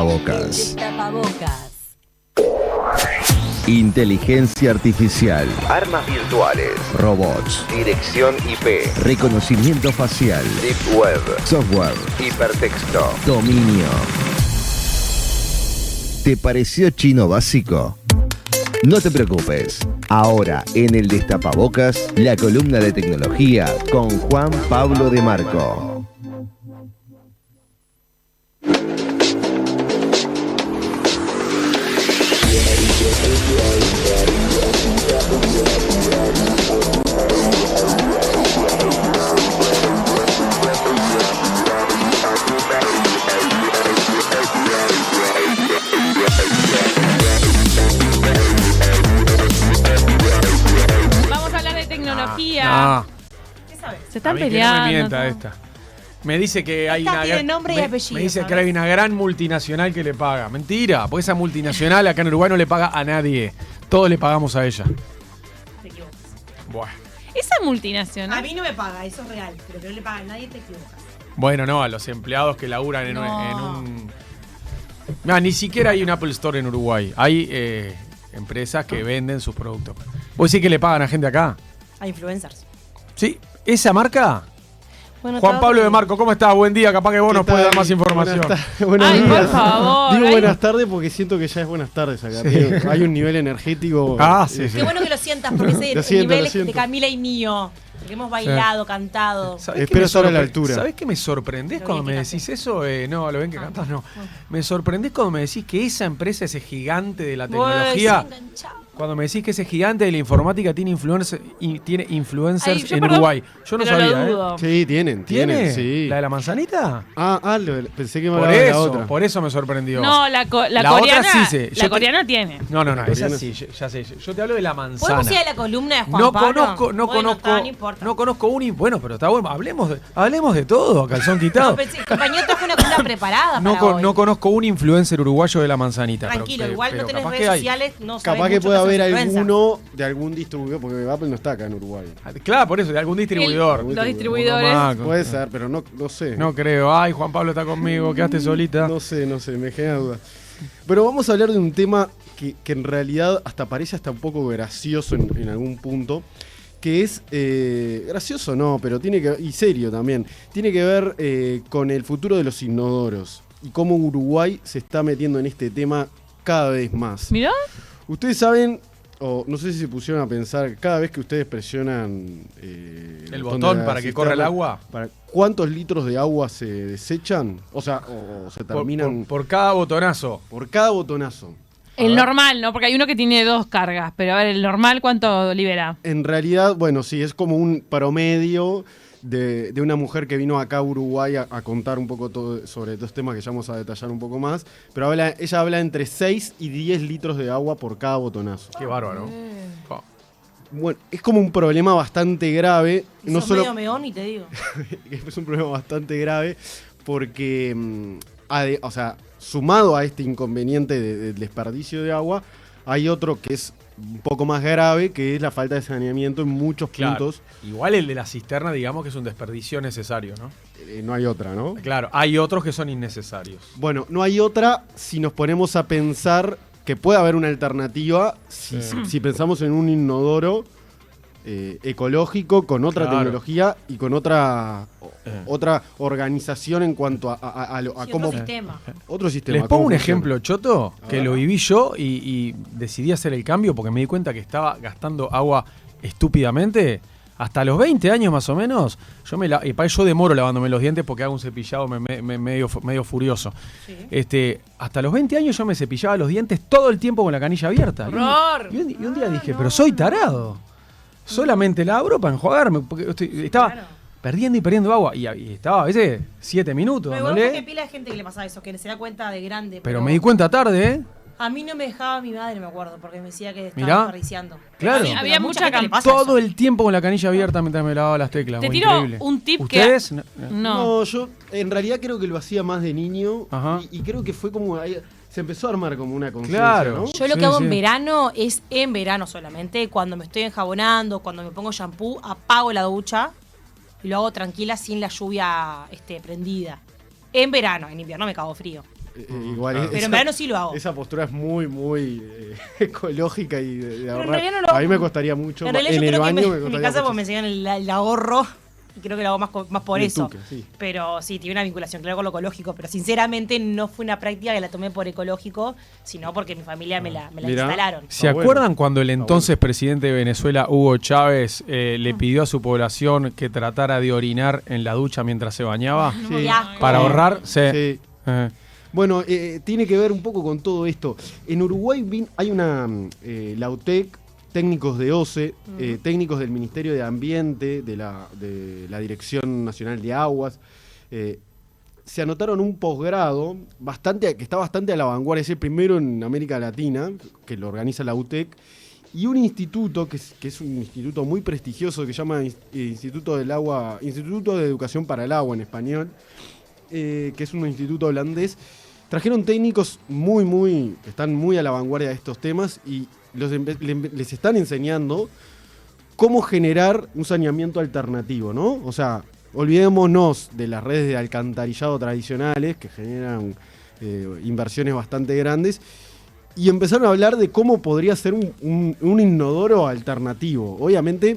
Tapabocas. Tapabocas. Inteligencia artificial. Armas virtuales. Robots. Dirección IP. Reconocimiento facial. Deep Web. Software. Hipertexto. Dominio. ¿Te pareció chino básico? No te preocupes. Ahora, en el Destapabocas, la columna de tecnología con Juan Pablo de Marco. Vamos a hablar de tecnología. No, ¿Qué sabes? Se están a mí que peleando. no me mienta todo. esta. Me dice que hay Esta una tiene nombre y apellido, me dice ¿sabes? que hay una gran multinacional que le paga. Mentira, porque esa multinacional acá en Uruguay no le paga a nadie. Todos le pagamos a ella. Te equivocas. Buah. Esa A multinacional. mí no me paga, eso es real. Pero que no le paga a nadie, te equivocas. Bueno, no, a los empleados que laburan en No. un... No, ni siquiera hay un Apple Store en Uruguay. Hay empresas que venden sus productos. ¿Vos decís que le pagan a gente acá? A influencers. Sí, esa marca... Bueno, Juan Pablo de Marco, ¿cómo estás? Buen día, capaz que vos ¿Qué nos puedes tal? dar más información. Buenos Ay, días. por favor. Digo Ay. buenas tardes porque siento que ya es buenas tardes acá. Sí. Hay un nivel energético. Sí, sí. Qué bueno que lo sientas, porque ese Lo el siento, nivel lo siento. de Camila y mío. Porque hemos bailado, cantado. ¿Sabés Espero qué me estar a la sorpre- altura. ¿Sabés qué me sorprendés Lo cuando bien me que decís eso? No, lo ven que cantás, no. Me sorprendés cuando me decís que esa empresa, ese gigante de la tecnología, Uy, se enganchaba. cuando me decís que ese gigante de la informática tiene influencers Ay, yo en perdón, Uruguay. Yo no pero sabía, lo dudo. Sí, tienen, ¿Tiene? sí. ¿La de la manzanita? Pensé que me Por hablaba de la eso, otra. por eso me sorprendió. No, la La coreana. otra sí sé. Yo La te- coreana tiene. No, La esa coreana sí, ya sé. Yo te hablo de la manzana. ¿Podemos ir a la columna de Juan No Pablo? conozco, Bueno, está, no importa. no conozco bueno, pero está bueno. Hablemos de todo, a calzón quitado. No, pensé, compañero, trajo una columna preparada No, para hoy. no conozco un influencer uruguayo de la manzanita. Tranquilo, pero, igual pero no tenés capaz redes que hay. sociales, no sabés Capaz que mucho pueda son haber influencers. alguno de algún distribuidor, porque Apple no está acá en Uruguay. Claro, por eso, de algún distribuidor. El- Los distribuidores. Monomaco. Puede ser, pero no sé. No creo. Ay, Juan Pablo está conmigo, quedaste solita. No sé, me genera duda. Pero vamos a hablar de un tema que en realidad hasta parece hasta un poco gracioso en algún punto. Que es gracioso no, pero tiene que y serio también. Tiene que ver con el futuro de los inodoros y cómo Uruguay se está metiendo en este tema cada vez más. ¿Mirá? Ustedes saben, o no sé si se pusieron a pensar, cada vez que ustedes presionan El botón de la para que corra el cisterna, agua. ¿Cuántos litros de agua se desechan? O sea, o se terminan Por cada botonazo. por cada botonazo. El normal, ¿no? Porque hay uno que tiene 2 cargas. Pero a ver, el normal, ¿cuánto libera? En realidad, bueno, sí, es como un promedio de una mujer que vino acá a Uruguay a contar un poco todo, sobre estos temas que ya vamos a detallar un poco más. Pero ella habla entre 6 y 10 litros de agua por cada botonazo. Qué bárbaro. Oh. Bueno, es como un problema bastante grave. Y No sos solo medio meón y te digo. es un problema bastante grave porque, o sea, sumado a este inconveniente del desperdicio de agua, hay otro que es un poco más grave, que es la falta de saneamiento en muchos Claro. puntos. Igual el de la cisterna, digamos que es un desperdicio necesario, ¿no? No hay otra, ¿no? Claro, hay otros que son innecesarios. Bueno, no hay otra si nos ponemos a pensar que puede haber una alternativa si pensamos en un inodoro ecológico con otra Claro. tecnología y con otra organización en cuanto a Sí, cómo... otro sistema. Otro sistema. Les pongo cómo un funciona. ejemplo, Choto, que lo viví yo y decidí hacer el cambio porque me di cuenta que estaba gastando agua estúpidamente. Hasta los 20 años más o menos, yo demoro lavándome los dientes porque hago un cepillado medio furioso. Sí. Hasta los 20 años yo me cepillaba los dientes todo el tiempo con la canilla abierta. ¡Horror! Y un día dije, pero soy tarado. Solamente la abro para enjuagarme. Porque estaba Claro. perdiendo y perdiendo agua. Y estaba a veces 7 minutos Pero igual dándole. porque pila de gente que le pasa eso, que se da cuenta de grande. Pero me di cuenta tarde, ¿eh? A mí no me dejaba mi madre, me acuerdo, porque me decía que estaba Mirá. desperdiciando. Claro. Sí, pero Había a mucha gente le cam- pasa Todo eso. el tiempo con la canilla abierta mientras me lavaba las teclas. Te muy tiro increíble. un tip ¿Ustedes? que... No. No. Yo en realidad creo que lo hacía más de niño Ajá. y creo que fue como... se empezó a armar como una conciencia, Claro. ¿no? Yo lo Sí, que hago sí. en verano es en verano solamente, cuando me estoy enjabonando, cuando me pongo shampoo, apago la ducha y lo hago tranquila sin la lluvia prendida. En verano, en invierno me cago frío. igual Pero en verano sí lo hago. Esa postura es muy, muy ecológica y de Pero en ahorrar. realidad no lo hago. A mí me costaría mucho. En realidad yo el creo que baño me en mi costaría casa mucho. me enseñan el ahorro y creo que lo hago más por El eso. tuque, sí. Pero sí, tiene una vinculación claro con lo ecológico, pero sinceramente no fue una práctica que la tomé por ecológico, sino porque mi familia me la Mirá. instalaron. ¿Se bueno. acuerdan cuando el entonces presidente de Venezuela, Hugo Chávez, le pidió a su población que tratara de orinar en la ducha mientras se bañaba? Sí. Qué asco. Para ahorrar, Sí. Bueno, Eh. tiene que ver un poco con todo esto. En Uruguay hay una la UTEC, técnicos de OCE, técnicos del Ministerio de Ambiente, de la Dirección Nacional de Aguas, se anotaron un posgrado que está bastante a la vanguardia, es el primero en América Latina, que lo organiza la UTEC, y un instituto, que es un instituto muy prestigioso, que se llama Instituto de Educación para el Agua en español, que es un instituto holandés. Trajeron técnicos que están muy a la vanguardia de estos temas y les están enseñando cómo generar un saneamiento alternativo, ¿no? O sea, olvidémonos de las redes de alcantarillado tradicionales que generan inversiones bastante grandes y empezaron a hablar de cómo podría ser un inodoro alternativo. Obviamente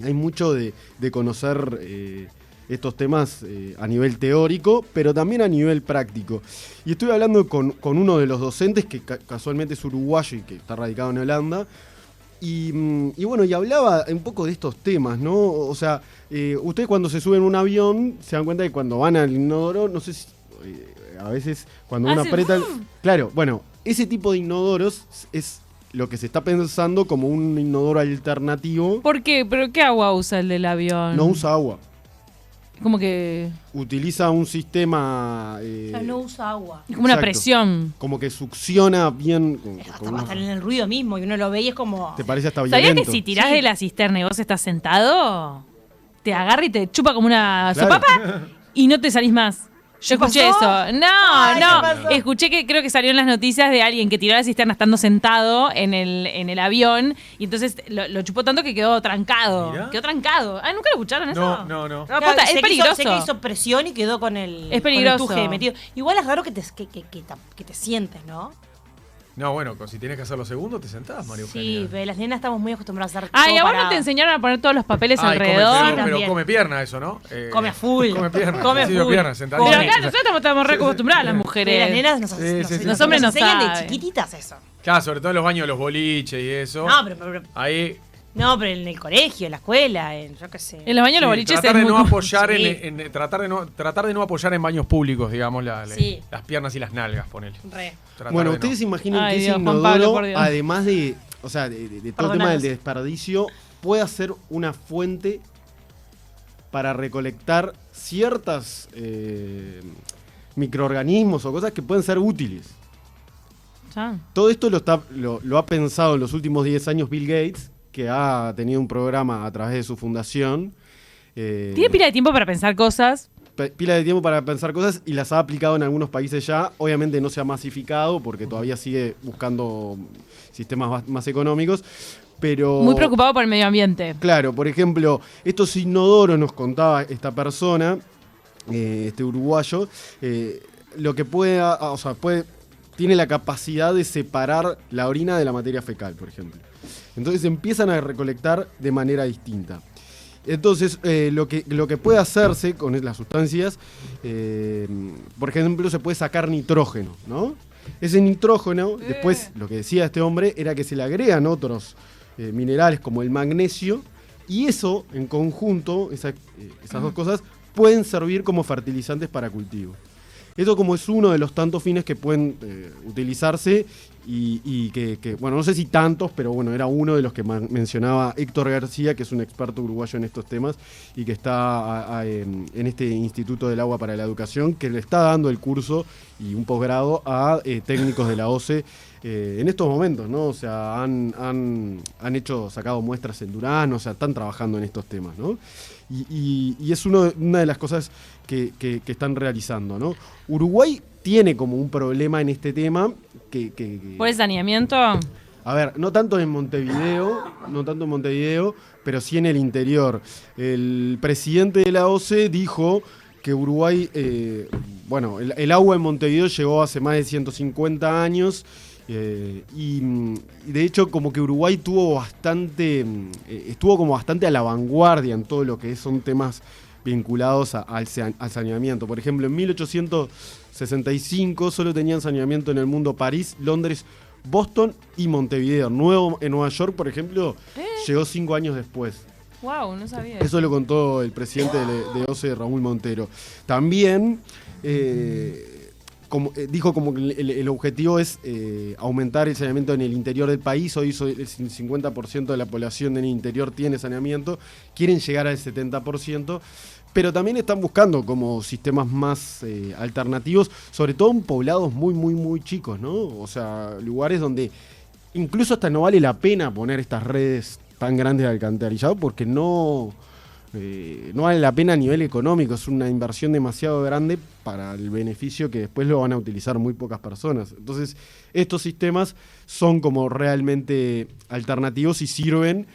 hay mucho de conocer estos temas a nivel teórico, pero también a nivel práctico. Y estoy hablando con uno de los docentes, que casualmente es uruguayo y que está radicado en Holanda, y bueno, y hablaba un poco de estos temas, ¿no? O sea, ustedes cuando se suben a un avión se dan cuenta que cuando van al inodoro, no sé si a veces cuando uno Hace aprieta... Claro, bueno, ese tipo de inodoros es lo que se está pensando como un inodoro alternativo. ¿Por qué? ¿Pero qué agua usa el del avión? No usa agua. Como que... Utiliza un sistema... O sea, no usa agua. Como una Exacto. presión. Como que succiona bien. Hasta va a estar en el ruido mismo y uno lo ve y es como... Te parece hasta ¿Sabías violento. que si tirás Sí. de la cisterna y vos estás sentado, te agarra y te chupa como una Claro. sopapa y no te salís más? Yo escuché pasó? eso. No, Ay, ¿qué no. pasó? Escuché que creo que salió en las noticias de alguien que tiró la cisterna estando sentado en el avión y entonces lo chupó tanto que quedó trancado. Mirá. Quedó trancado. Ah, ¿nunca lo escucharon eso? No. Posta, Claro, es sé que peligroso. sé que hizo presión y quedó con el, Es peligroso. con el tuje metido. Igual es raro que te sientes, ¿no? No, bueno, si tienes que hacerlo segundo, te sentás, María Sí, Eugenia. pero las nenas estamos muy acostumbradas a hacer Ah, y todo a vos no parado. te enseñaron a poner todos los papeles Ay, alrededor. pero También. come pierna eso, ¿no? Come a full. Come pierna. Come ejercicio de full. pierna, Pero sentadilla. acá nosotros estamos re acostumbradas las Pero mujeres. las nenas nos, Sí. Los hombres no enseñan de saben. chiquititas eso. Claro, sobre todo en los baños de los boliches y eso. No, pero Ahí. en el colegio, en la escuela, yo qué sé. En los baños de los sí, boliches tratar es de muy no apoyar Sí. tratar de no apoyar en baños públicos, digamos, Sí. las piernas y las nalgas, ponele. Re. Tratar Bueno, de ustedes no. imaginen Ay, que ese Dios, Juan Pablo, inodoro, por Dios. además de todo el tema Perdonanos. del desperdicio, puede ser una fuente para recolectar ciertas microorganismos o cosas que pueden ser útiles. Ya. Todo esto lo ha pensado en los últimos 10 años Bill Gates, que ha tenido un programa a través de su fundación. Tiene pila de tiempo para pensar cosas. Pila de tiempo para pensar cosas y las ha aplicado en algunos países ya. Obviamente no se ha masificado porque todavía sigue buscando sistemas más económicos, pero... Muy preocupado por el medio ambiente. Claro, por ejemplo, estos inodoros, nos contaba esta persona, este uruguayo, lo que tiene la capacidad de separar la orina de la materia fecal, por ejemplo. Entonces empiezan a recolectar de manera distinta. Entonces, lo que puede hacerse con las sustancias, por ejemplo, se puede sacar nitrógeno, ¿no? Ese nitrógeno, después, lo que decía este hombre, era que se le agregan otros minerales como el magnesio, y eso, en conjunto, esas dos cosas, pueden servir como fertilizantes para cultivo. Esto como es uno de los tantos fines que pueden utilizarse y que, bueno, no sé si tantos, pero bueno, era uno de los que mencionaba Héctor García, que es un experto uruguayo en estos temas y que está en este Instituto del Agua para la Educación, que le está dando el curso y un posgrado a técnicos de la OCE en estos momentos, ¿no? O sea, han sacado muestras en Durán, o sea, están trabajando en estos temas, ¿no? Y es una de las cosas que están realizando, ¿no? Uruguay tiene como un problema en este tema que ¿Por el saneamiento? a ver, no tanto en Montevideo, pero sí en el interior. El presidente de la OCE dijo que Uruguay, bueno, el agua en Montevideo llegó hace más de 150 años y de hecho como que Uruguay tuvo bastante, estuvo como bastante a la vanguardia en todo lo que son temas vinculados al saneamiento. Por ejemplo, en 1865 solo tenían saneamiento en el mundo París, Londres, Boston y Montevideo. En Nueva York, por ejemplo, llegó 5 años después. Wow, no sabía. Eso lo contó el presidente de OCE, Raúl Montero. También dijo como que el objetivo es aumentar el saneamiento en el interior del país. Hoy el 50% de la población en el interior tiene saneamiento. Quieren llegar al 70%. Pero también están buscando como sistemas más alternativos, sobre todo en poblados muy, muy, muy chicos, ¿no? O sea, lugares donde incluso hasta no vale la pena poner estas redes tan grandes de alcantarillado porque no vale la pena a nivel económico. Es una inversión demasiado grande para el beneficio que después lo van a utilizar muy pocas personas. Entonces, estos sistemas son como realmente alternativos y sirven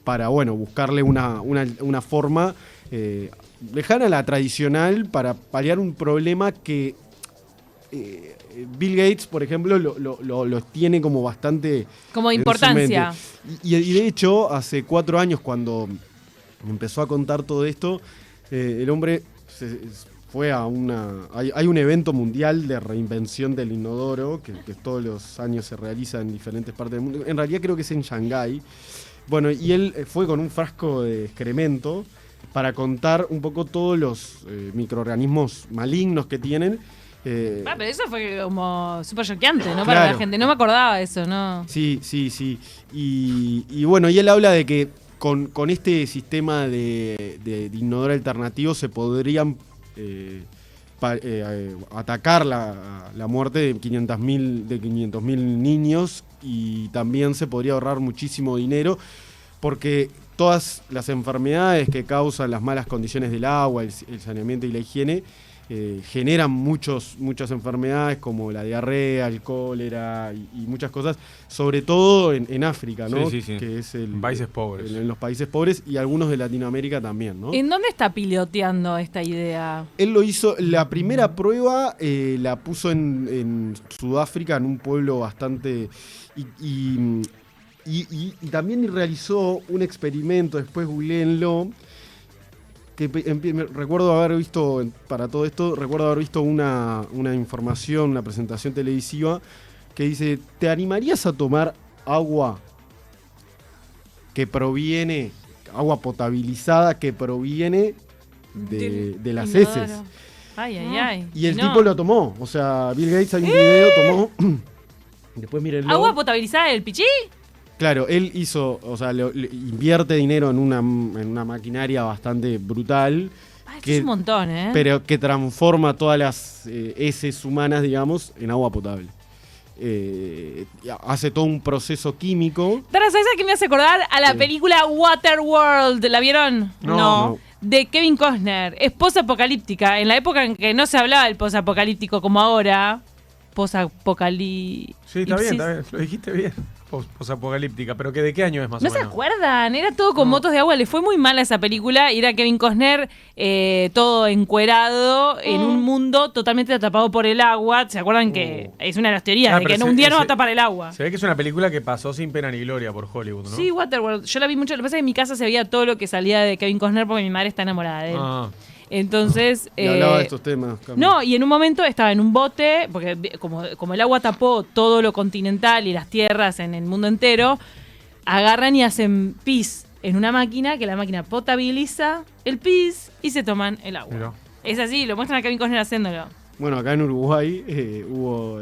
para, bueno, buscarle una forma lejana a la tradicional para paliar un problema que Bill Gates, por ejemplo, lo tiene como bastante como en su importancia. mente. Y de hecho, hace 4 años cuando empezó a contar todo esto, el hombre fue a hay un evento mundial de reinvención del inodoro que todos los años se realiza en diferentes partes del mundo. En realidad creo que es en Shanghái. Bueno, y él fue con un frasco de excremento para contar un poco todos los microorganismos malignos que tienen. Pero eso fue como súper choqueante, ¿no? Claro. Para la gente. No me acordaba de eso, ¿no? Sí. Y bueno, y él habla de que con este sistema de inodoro alternativo se podrían atacar la muerte de 500.000 niños y también se podría ahorrar muchísimo dinero porque todas las enfermedades que causan las malas condiciones del agua, el saneamiento y la higiene generan muchas enfermedades como la diarrea, el cólera y muchas cosas, sobre todo en África, ¿no? Sí. Que es Países pobres. En los países pobres y algunos de Latinoamérica también, ¿no? ¿En dónde está piloteando esta idea? Él lo hizo, la primera prueba la puso en Sudáfrica, en un pueblo bastante... Y también realizó un experimento, después googleenlo, que recuerdo haber visto, para todo esto, una información, una presentación televisiva que dice, ¿te animarías a tomar agua agua potabilizada que proviene de las inodoro. heces? Ay. Y el tipo lo tomó, o sea, Bill Gates hay un video, tomó, después mírenlo. ¿Agua potabilizada del pichí? Claro, él hizo, o sea, invierte dinero en una maquinaria bastante brutal. Esto es un montón, ¿eh? Pero que transforma todas las heces humanas, digamos, en agua potable. Hace todo un proceso químico. ¿Sabes a qué me hace acordar? A la película Waterworld. ¿La vieron? No. De Kevin Costner. Es posapocalíptica. En la época en que no se hablaba del posapocalíptico como ahora. Posapocalíptica. Sí, está bien. Lo dijiste bien. Posapocalíptica. ¿Pero de qué año es más o ¿No se menos? acuerdan? Era todo con motos de agua. Le fue muy mal a esa película. Y era Kevin Costner todo encuerado en un mundo totalmente atrapado por el agua. ¿Se acuerdan que es una de las teorías? De que un día no va a tapar el agua. Se ve que es una película que pasó sin pena ni gloria por Hollywood, ¿no? Sí, Waterworld. Yo la vi mucho. Lo que pasa es que en mi casa se veía todo lo que salía de Kevin Costner porque mi madre está enamorada de él. Entonces... Y hablaba de estos temas. Cami. No, y en un momento estaba en un bote, porque como el agua tapó todo lo continental y las tierras en el mundo entero, agarran y hacen pis en una máquina, que la máquina potabiliza el pis y se toman el agua. Mirá. Es así, lo muestran a Kevin Costner haciéndolo. Bueno, acá en Uruguay hubo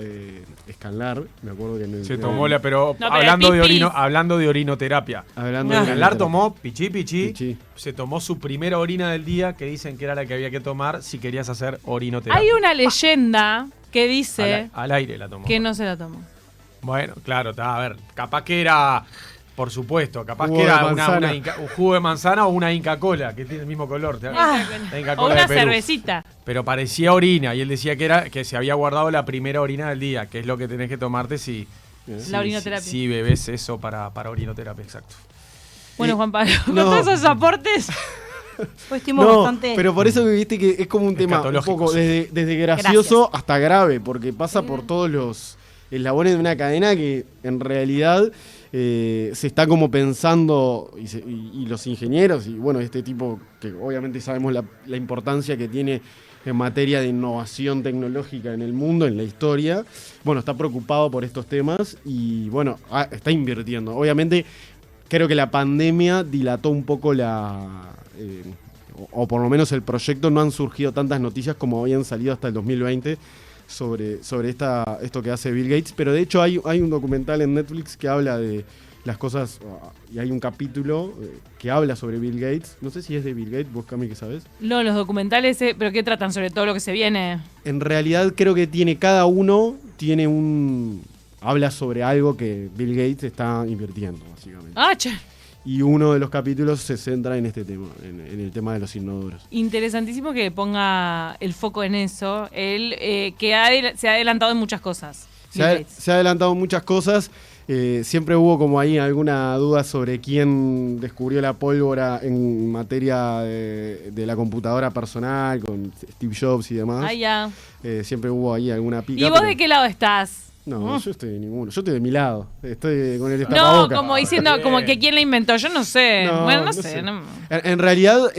Escalar, me acuerdo que... Se tomó pero No, pero hablando de orinoterapia. Hablando de Escalar tomó pichí, Pichí. se tomó su primera orina del día, que dicen que era la que había que tomar si querías hacer orinoterapia. Hay una leyenda que dice Al aire la tomó. que no se la tomó. Bueno, claro, a ver, capaz que era... Por supuesto, capaz Jugo que era de manzana. un jugo de manzana o una Inca Cola, que tiene el mismo color. La Inca O Kola una de Perú. cervecita. Pero parecía orina, y él decía que se había guardado la primera orina del día, que es lo que tenés que tomarte si orinoterapia. si bebés eso para orinoterapia, exacto. Bueno, Juan Pablo, con no. todos esos aportes... Pues estuvimos No, bastante... pero por eso que viste que es como un tema un Escatológicos. poco desde gracioso hasta grave, porque pasa por todos los eslabones de una cadena que en realidad se está como pensando, y los ingenieros, y bueno, este tipo que obviamente sabemos la importancia que tiene en materia de innovación tecnológica en el mundo, en la historia, bueno, está preocupado por estos temas y bueno, está invirtiendo. Obviamente creo que la pandemia dilató un poco o por lo menos el proyecto, no han surgido tantas noticias como habían salido hasta el 2020 sobre esto que hace Bill Gates, pero de hecho hay un documental en Netflix que habla de las cosas, y hay un capítulo que habla sobre Bill Gates. No sé si es de Bill Gates, vos, Cami, ¿qué sabés? No, los documentales, ¿pero qué tratan sobre todo lo que se viene? En realidad creo que cada uno tiene habla sobre algo que Bill Gates está invirtiendo, básicamente. Ah, che. Y uno de los capítulos se centra en este tema, en el tema de los inodoros. Interesantísimo que ponga el foco en eso. Él, se ha adelantado en muchas cosas. Bill Gates. Se ha adelantado en muchas cosas. Siempre hubo como ahí alguna duda sobre quién descubrió la pólvora en materia de la computadora personal, con Steve Jobs y demás. Ah, ya. Siempre hubo ahí alguna pica. ¿Y vos de qué lado estás? No, yo estoy de ninguno. Yo estoy de mi lado. Estoy con el No, destapabocas. como diciendo, como que quién la inventó, yo no sé. No, Bueno, no no sé. sé. No. En realidad,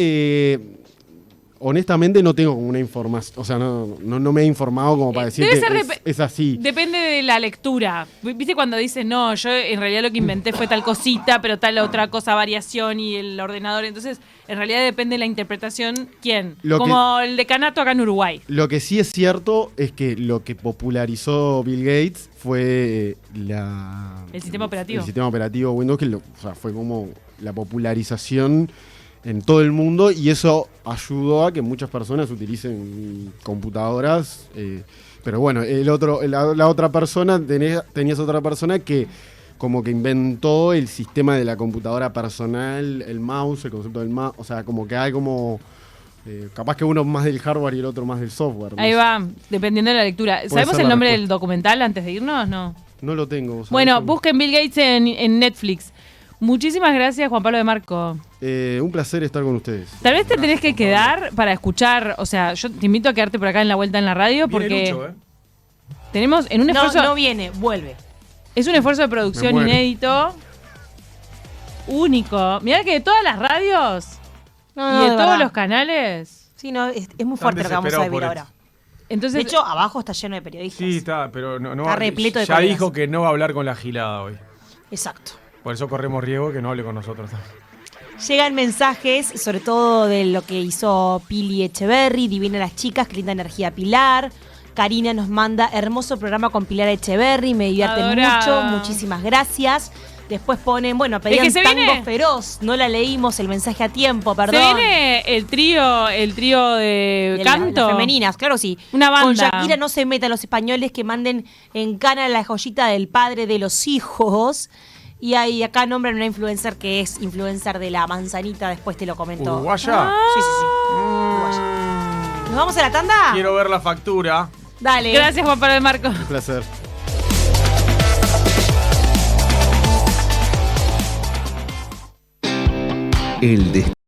honestamente no tengo como una información, o sea, no me he informado como para decir Debe que ser es así. Depende de la lectura. ¿Viste cuando dices, no, yo en realidad lo que inventé fue tal cosita, pero tal otra cosa, variación y el ordenador? Entonces, en realidad depende de la interpretación, ¿quién? Como el decanato acá en Uruguay. Lo que sí es cierto es que lo que popularizó Bill Gates fue El sistema operativo. El sistema operativo Windows, que fue como la popularización en todo el mundo, y eso ayudó a que muchas personas utilicen computadoras. Pero bueno, la otra persona, tenías otra persona que como que inventó el sistema de la computadora personal, el mouse, el concepto del mouse, o sea, como que hay como... capaz que uno más del hardware y el otro más del software. Ahí va, dependiendo de la lectura. ¿Sabemos ser el la nombre respuesta. del documental antes de irnos? No. No lo tengo. ¿Sabes? Bueno, busquen Bill Gates en Netflix. Muchísimas gracias, Juan Pablo de Marco. Un placer estar con ustedes. Tal vez te tenés que quedar para escuchar, o sea, yo te invito a quedarte por acá en la vuelta en la radio porque Viene Lucho, tenemos en un esfuerzo... No viene, vuelve. Es un esfuerzo de producción Me muero. inédito, único. Mirá que de todas las radios y de todos los canales. Sí, no, es muy Están fuerte lo que vamos a desesperados vivir por ahora. Entonces, De hecho, abajo está lleno de periodistas. Sí, está, pero no Está repleto de ya colegas. dijo que no va a hablar con la gilada hoy. Exacto. Por eso corremos riesgo que no hable con nosotros. Llegan mensajes, sobre todo de lo que hizo Pili Echeverry, Divina las chicas, qué linda energía Pilar. Karina nos manda hermoso programa con Pilar Echeverry, me divierten Adorada. mucho, muchísimas gracias. Después ponen, bueno, pedían que se Tango viene. Feroz, no la leímos el mensaje a tiempo, se perdón. viene el trío de De canto. las femeninas, claro, sí. Una banda. Con Shakira no se metan los españoles que manden en cana la joyita del padre de los hijos. Y ahí acá nombran una influencer que es influencer de la manzanita, después te lo comento. ¿Uruguaya? Sí, sí, sí. Uruguaya. ¿Nos vamos a la tanda? Quiero ver la factura. Dale. Gracias, Juan Pablo de Marco. Un placer. El destino.